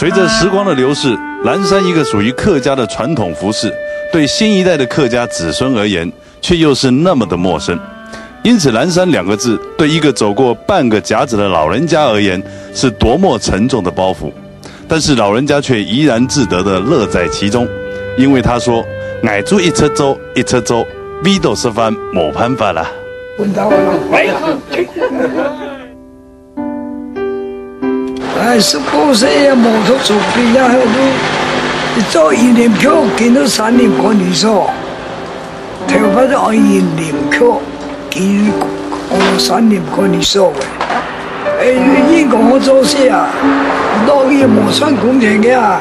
随着时光的流逝，蓝山一个属于客家的传统服饰，对新一代的客家子孙而言，却又是那么的陌生。因此，蓝山两个字对一个走过半个甲子的老人家而言，是多么沉重的包袱。但是老人家却怡然自得地乐在其中，因为他说：“矮住一车粥，一车粥，味道十番没办法啦。”18岁啊，摩托车毕业后都做1年票，见到3年看你说，头发都按1年票，见3年看你说嘅。英国我做事啊，落雨冇算工钱嘅啊，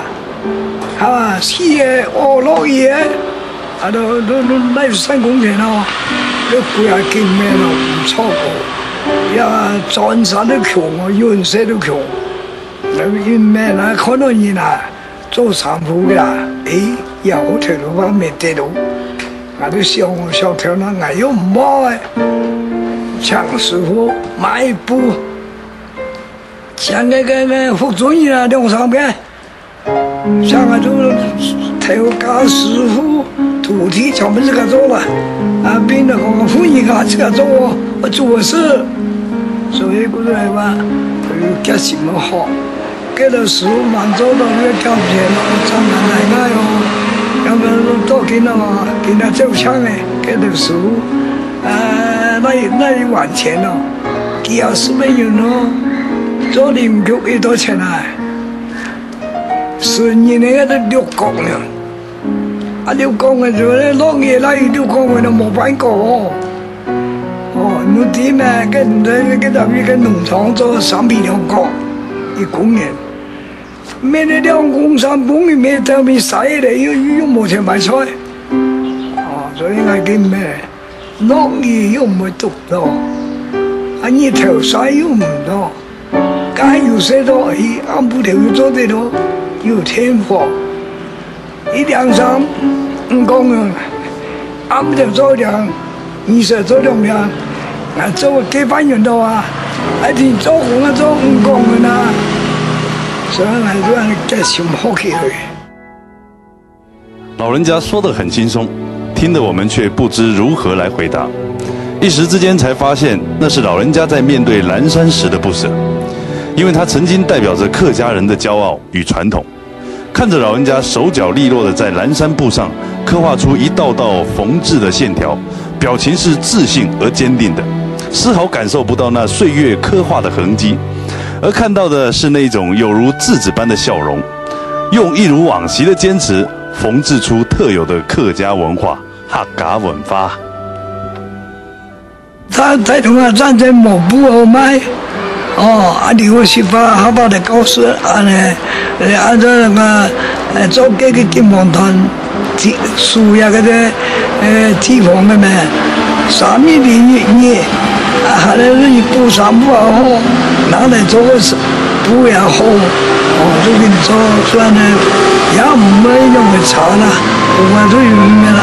死嘅落雨嘅，都那算工钱咯，都贵下见咩咯，唔错个，呀，钻石都穷啊，原石都穷。因咩啦？看到人啊，做sản婦嘅，又好條頭髮未跌到，我都笑我小條啦，我又唔摸嘅，強師傅買布，像個服裝人啊兩三嘅，像我都頭家師傅徒弟全部自個做啦，邊個我婦人啊自個做我做事，所以嗰度係話佢家什麼好。给了食物满足到那个条件了，咱们来那哟，要不然多给那给那走枪嘞，给了食物，那一碗钱咯，几20美元咯，做你唔够几多钱啊？10年那个都6公了，6公嘅就咧落嘢啦，6公嘅都冇办过哦。你点咩？跟那个农场做3比2公，1公元。没那2公3公里没得没晒的，又冇钱买菜，所以我见咩，落雨又唔会读到，日头晒又唔到，街又晒到，暗布条又做得到，又天火，1、2、3、5公样，暗布条做2、20做2样，我做几番人到啊，天做红啊做5公样啦。所以来说，这什么好去？老人家说得很轻松，听得我们却不知如何来回答。一时之间才发现，那是老人家在面对蓝山时的不舍，因为他曾经代表着客家人的骄傲与传统。看着老人家手脚利落地在蓝山布上刻画出一道道缝制的线条，表情是自信而坚定的，丝毫感受不到那岁月刻画的痕迹。而看到的是那种有如稚子般的笑容，用一如往昔的坚持缝制出特有的客家文化客家文化。他在同他站在某部后卖，你我媳妇好把的告诉按照那个做这个金黄团树呀个的地方的咩，3米的还来是布衫布啊好，拿来做个布也好，就给你做算呢，也唔会用来查啦，我都用咩啦，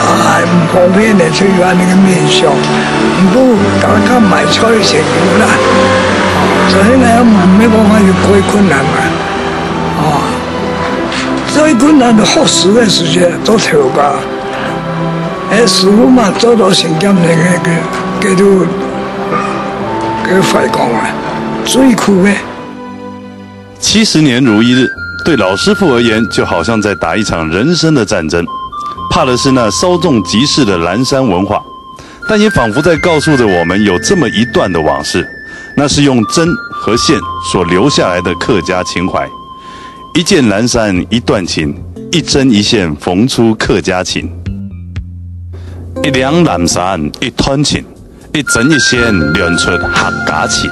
唔方便的去按那个面相，不大家买菜食用啦，所以我唔没办法有最困难嘛，最困难的好使的时间做头吧，师傅嘛做到成咁那个都。给快讲啊，最苦的。70年如一日，对老师傅而言，就好像在打一场人生的战争。怕的是那稍纵即逝的蓝山文化，但也仿佛在告诉着我们，有这么一段的往事，那是用针和线所留下来的客家情怀。一件蓝山一段情，一针一线缝出客家情。一两蓝山一段情。一针一线连出客家情。